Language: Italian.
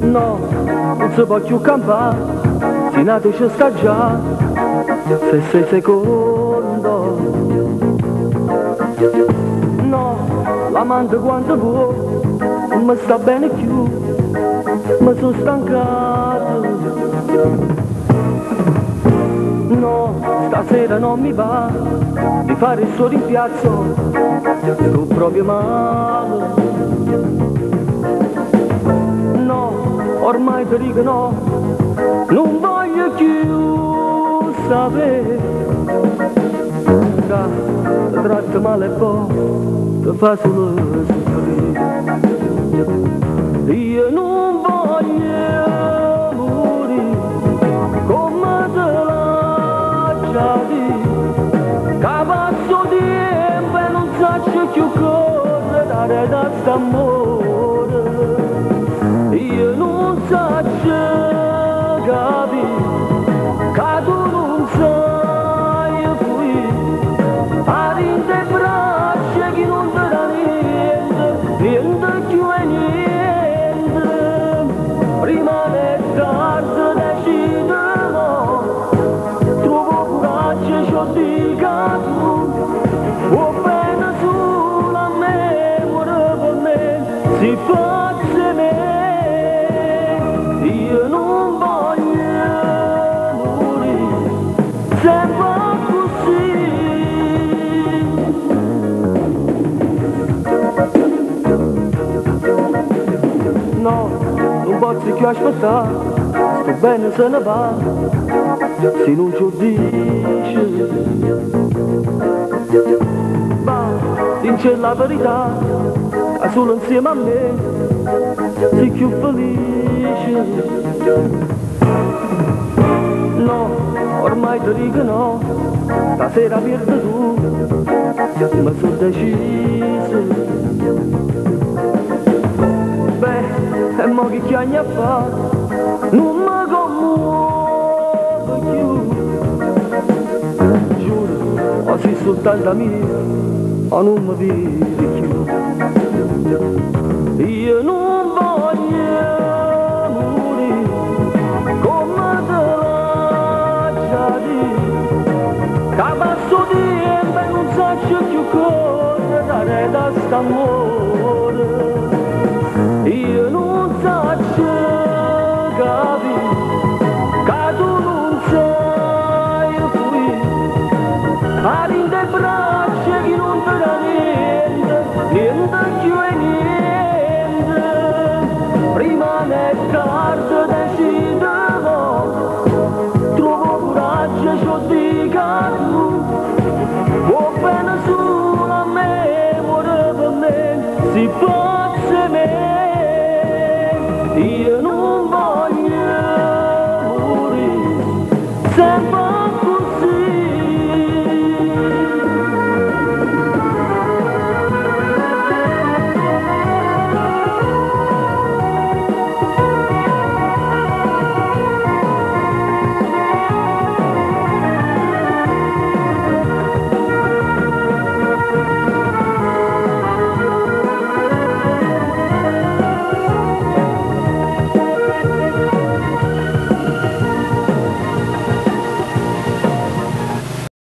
No, non si può più campare, si nato ci sta già, se sei secondo. No, l'amante quanto può, non mi sta bene più, mi sono stancato. No, stasera non mi va di fare il suo rimpiazzo, sto proprio male. No, ormai ti dico no, non voglio più sapere. Ti tratta male e poi ti fa solo soffrire. Io non voglio morire come te l'ho detto, che passo tempo e non so più cosa dare da st'amore. Io non so capire che tu non sai qui, a rinde braccia che non ti dà niente, niente più e niente. Prima è tardi deciderò, trovo coraggio, ci ho dico tu, o bene sulla memoria per me, si fosse me. Io non voglio morire sempre così. No, non posso più aspettare, sto bene se ne va, se non ci dice. Ma dice la verità, che solo insieme a me sei più felice. No, ormai ti dico no, stasera perdo tu, ma sono deciso. Beh, e mo che chiagna fa, non mi commuovo più. Giuro, o sei soltanto amico, o non mi vedi più. Io non voglio morire come te l'ho già detto, che passo tempo e non so più cosa dare da st'amore. Io non so capire che tu non sei qui, a rinde braccia che non ti dà niente, niente più e niente. Prima è tardi deciderò, trovo coraggio, ci ho dico tu, o bene sulla memoria per me, si può.